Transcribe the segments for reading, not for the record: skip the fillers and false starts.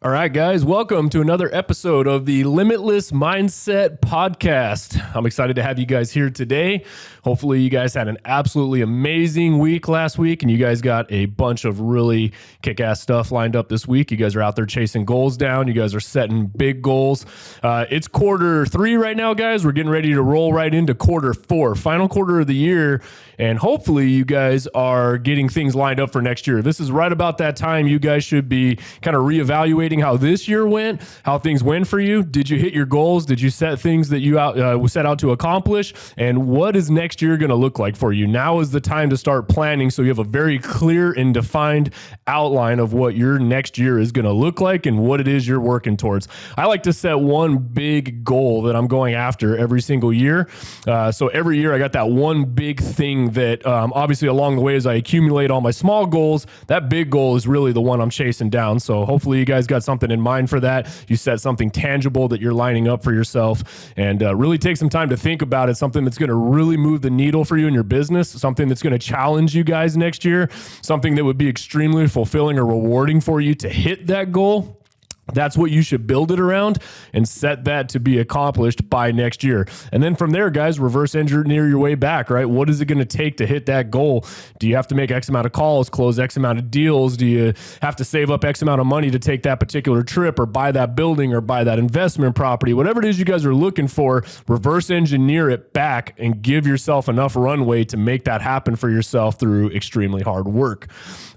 All right, guys, welcome to another episode of the Limitless Mindset Podcast. I'm excited to have you guys here today. Hopefully, you guys had an absolutely amazing week last week, and you guys got a bunch of really kick-ass stuff lined up this week. You guys are out there chasing goals down. You guys are setting big goals. It's quarter 3 right now, guys. We're getting ready to roll right into quarter 4, final quarter of the year, and hopefully, you guys are getting things lined up for next year. This is right about that time you guys should be kind of reevaluating how this year went, how things went for you. Did you hit your goals? Did you set things that you set out to accomplish? And what is next year going to look like for you? Now is the time to start planning so you have a very clear and defined outline of what your next year is going to look like and what it is you're working towards. I like to set one big goal that I'm going after every single year. So every year I got that one big thing that obviously along the way as I accumulate all my small goals, that big goal is really the one I'm chasing down. So hopefully you guys got something in mind for that. You set something tangible that you're lining up for yourself, and really take some time to think about it. Something that's going to really move the needle for you in your business, something that's going to challenge you guys next year, something that would be extremely fulfilling or rewarding for you to hit that goal. That's what you should build it around and set that to be accomplished by next year. And then from there, guys, reverse engineer your way back, right? What is it going to take to hit that goal? Do you have to make X amount of calls, close X amount of deals? Do you have to save up X amount of money to take that particular trip or buy that building or buy that investment property? Whatever it is you guys are looking for, reverse engineer it back and give yourself enough runway to make that happen for yourself through extremely hard work.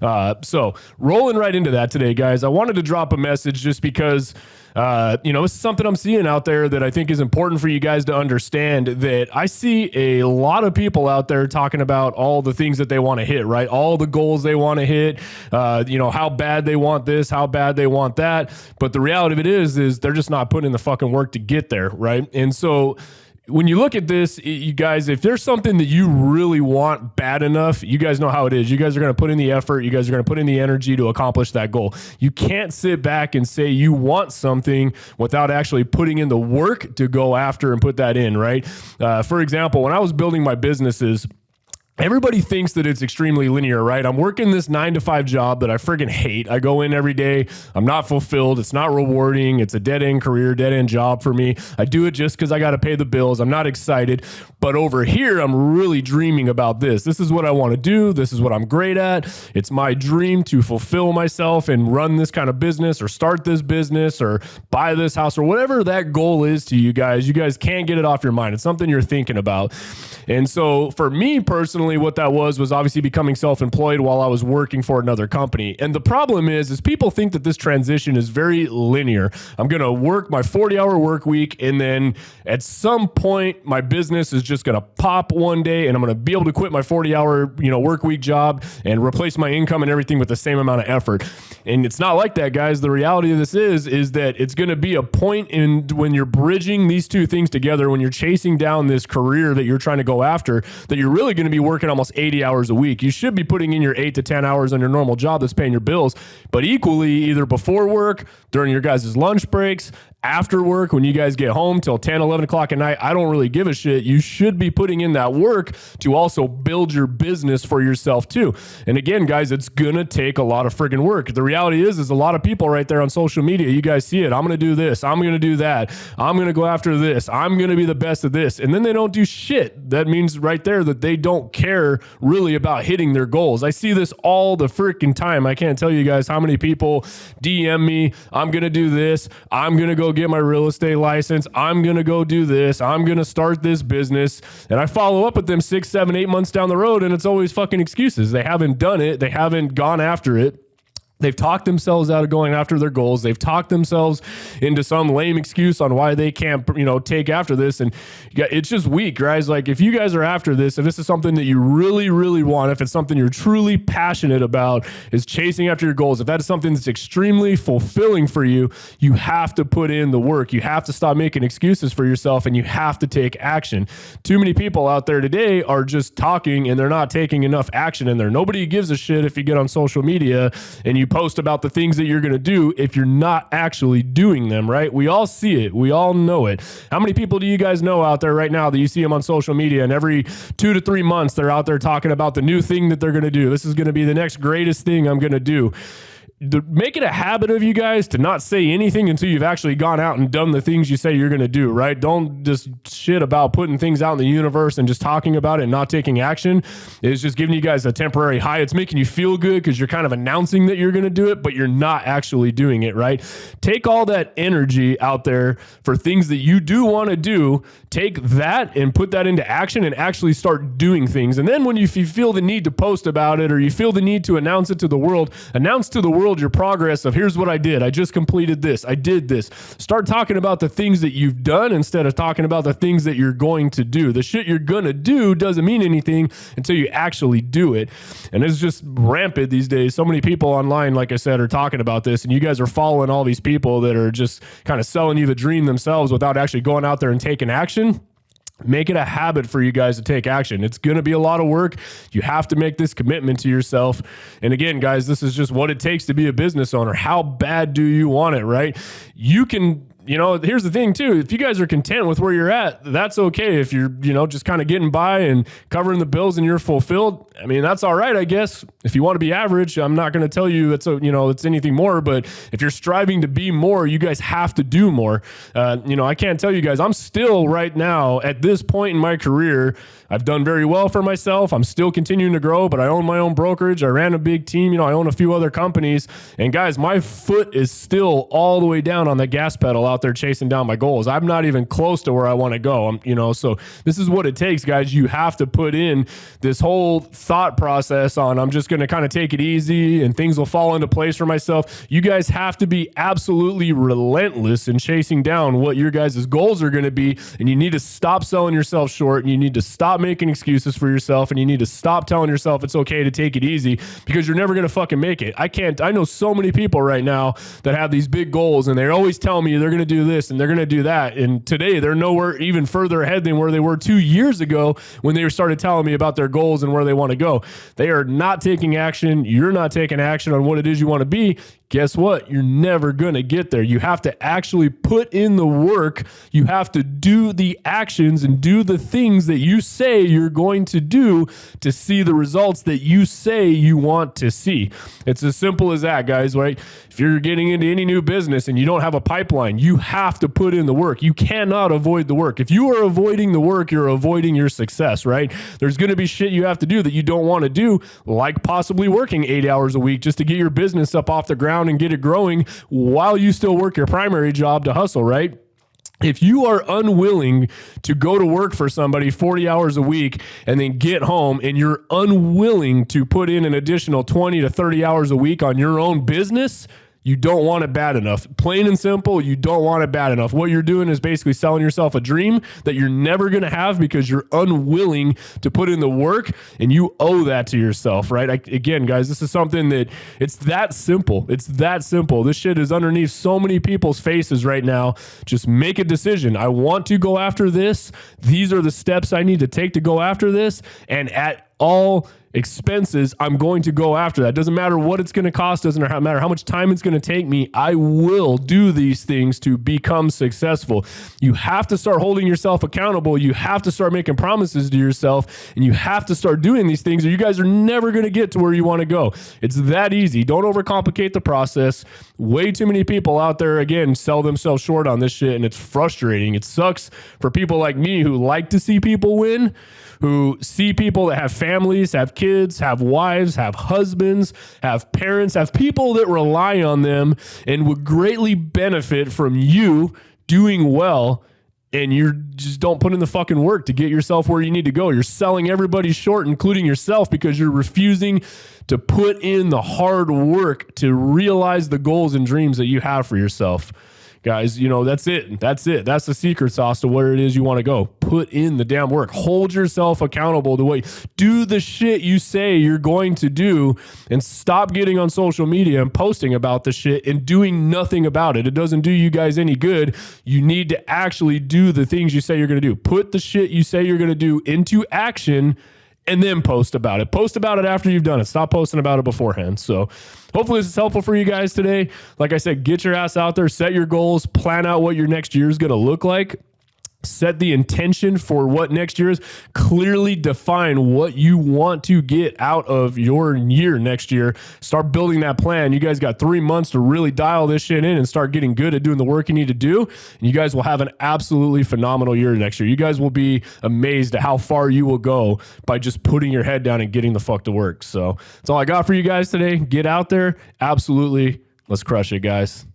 So rolling right into that today, guys, I wanted to drop a message just because, this is something I'm seeing out there that I think is important for you guys to understand, that I see a lot of people out there talking about all the things that they want to hit, right? All the goals they want to hit, how bad they want this, how bad they want that. But the reality of it is they're just not putting in the fucking work to get there, right? And so when you look at this, you guys, if there's something that you really want bad enough, you guys know how it is. You guys are going to put in the effort. You guys are going to put in the energy to accomplish that goal. You can't sit back and say you want something without actually putting in the work to go after and put that in, right? For example, when I was building my businesses, everybody thinks that it's extremely linear, right? I'm working this 9-to-5 job that I friggin' hate. I go in every day. I'm not fulfilled. It's not rewarding. It's a dead-end career, dead-end job for me. I do it just because I got to pay the bills. I'm not excited. But over here, I'm really dreaming about this. This is what I want to do. This is what I'm great at. It's my dream to fulfill myself and run this kind of business or start this business or buy this house or whatever that goal is to you guys. You guys can't get it off your mind. It's something you're thinking about. And so for me personally, what that was obviously becoming self-employed while I was working for another company. And the problem is people think that this transition is very linear. I'm going to work my 40-hour work week, and then at some point my business is just going to pop one day and I'm going to be able to quit my 40-hour, work week job and replace my income and everything with the same amount of effort. And it's not like that, guys. The reality of this is that it's going to be a point in when you're bridging these two things together, when you're chasing down this career that you're trying to go after, that you're really going to be working almost 80 hours a week. You should be putting in your 8 to 10 hours on your normal job that's paying your bills, but equally either before work, during your guys' lunch breaks, after work, when you guys get home till 10, 11 o'clock at night, I don't really give a shit. You should be putting in that work to also build your business for yourself too. And again, guys, it's going to take a lot of friggin' work. The reality is a lot of people right there on social media, you guys see it. I'm going to do this. I'm going to do that. I'm going to go after this. I'm going to be the best of this. And then they don't do shit. That means right there that they don't care really about hitting their goals. I see this all the freaking time. I can't tell you guys how many people DM me. I'm going to do this. I'm going to go get my real estate license. I'm going to go do this. I'm going to start this business. And I follow up with them 6, 7, 8 months down the road, and it's always fucking excuses. They haven't done it. They haven't gone after it. They've talked themselves out of going after their goals. They've talked themselves into some lame excuse on why they can't, take after this. And it's just weak, guys. Like, if you guys are after this, if this is something that you really, really want, if it's something you're truly passionate about, is chasing after your goals, if that is something that's extremely fulfilling for you, you have to put in the work. You have to stop making excuses for yourself, and you have to take action. Too many people out there today are just talking, and they're not taking enough action in there. Nobody gives a shit if you get on social media and you post about the things that you're going to do if you're not actually doing them, right? We all see it. We all know it. How many people do you guys know out there right now that you see them on social media, and every 2 to 3 months they're out there talking about the new thing that they're going to do? This is going to be the next greatest thing I'm going to do. make it a habit of you guys to not say anything until you've actually gone out and done the things you say you're going to do, right? Don't just shit about putting things out in the universe and just talking about it and not taking action. It's just giving you guys a temporary high. It's making you feel good because you're kind of announcing that you're going to do it, but you're not actually doing it, right? Take all that energy out there for things that you do want to do. Take that and put that into action and actually start doing things. And then when you feel the need to post about it or you feel the need to announce it to the world, announce to the world your progress of here's what I did. I just completed this. I did this. Start talking about the things that you've done instead of talking about the things that you're going to do. The shit you're going to do doesn't mean anything until you actually do it. And it's just rampant these days. So many people online, like I said, are talking about this, and you guys are following all these people that are just kind of selling you the dream themselves without actually going out there and taking action. Make it a habit for you guys to take action. It's going to be a lot of work. You have to make this commitment to yourself. And again, guys, this is just what it takes to be a business owner. How bad do you want it, right? You can, here's the thing too. If you guys are content with where you're at, that's okay. If you're, just kind of getting by and covering the bills and you're fulfilled, I mean, that's all right, I guess. If you want to be average, I'm not going to tell you it's anything more, but if you're striving to be more, you guys have to do more. I can't tell you guys, I'm still right now at this point in my career, I've done very well for myself. I'm still continuing to grow, but I own my own brokerage. I ran a big team. I own a few other companies. And guys, my foot is still all the way down on the gas pedal out there chasing down my goals. I'm not even close to where I want to go. So this is what it takes, guys. You have to put in this whole thought process on, I'm just going to kind of take it easy and things will fall into place for myself. You guys have to be absolutely relentless in chasing down what your guys' goals are going to be. And you need to stop selling yourself short, and you need to stop making excuses for yourself, and you need to stop telling yourself it's okay to take it easy, because you're never going to fucking make it. I know so many people right now that have these big goals, and they're always telling me they're going to do this and they're going to do that. And today they're nowhere even further ahead than where they were 2 years ago when they started telling me about their goals and where they want to go. They are not taking action. You're not taking action on what it is you want to be. Guess what? You're never going to get there. You have to actually put in the work. You have to do the actions and do the things that you say you're going to do to see the results that you say you want to see. It's as simple as that, guys, right? If you're getting into any new business and you don't have a pipeline, you have to put in the work. You cannot avoid the work. If you are avoiding the work, you're avoiding your success, right? There's going to be shit you have to do that you don't want to do, like possibly working 8 hours a week just to get your business up off the ground and get it growing while you still work your primary job to hustle, right? If you are unwilling to go to work for somebody 40 hours a week and then get home, and you're unwilling to put in an additional 20 to 30 hours a week on your own business, you don't want it bad enough. Plain and simple, you don't want it bad enough. What you're doing is basically selling yourself a dream that you're never going to have because you're unwilling to put in the work, and you owe that to yourself, right? Again, guys, this is something that it's that simple. It's that simple. This shit is underneath so many people's faces right now. Just make a decision. I want to go after this. These are the steps I need to take to go after this. And at all expenses, I'm going to go after that. Doesn't matter what it's going to cost, doesn't matter how much time it's going to take me. I will do these things to become successful. You have to start holding yourself accountable. You have to start making promises to yourself, and you have to start doing these things, or you guys are never going to get to where you want to go. It's that easy. Don't overcomplicate the process. Way too many people out there, again, sell themselves short on this shit, and it's frustrating. It sucks for people like me who like to see people win, who see people that have families, have kids, have wives, have husbands, have parents, have people that rely on them and would greatly benefit from you doing well, and you just don't put in the fucking work to get yourself where you need to go. You're selling everybody short, including yourself, because you're refusing to put in the hard work to realize the goals and dreams that you have for yourself. Guys, that's it. That's it. That's the secret sauce to where it is you want to go. Put in the damn work. Hold yourself accountable to do the shit you say you're going to do, and stop getting on social media and posting about the shit and doing nothing about it. It doesn't do you guys any good. You need to actually do the things you say you're going to do. Put the shit you say you're going to do into action, and then post about it. Post about it after you've done it. Stop posting about it beforehand. So hopefully this is helpful for you guys today. Like I said, get your ass out there, set your goals, plan out what your next year is going to look like. Set the intention for what next year is. Clearly define what you want to get out of your year next year. Start building that plan. You guys got 3 months to really dial this shit in and start getting good at doing the work you need to do. And you guys will have an absolutely phenomenal year next year. You guys will be amazed at how far you will go by just putting your head down and getting the fuck to work. So that's all I got for you guys today. Get out there. Absolutely. Let's crush it, guys.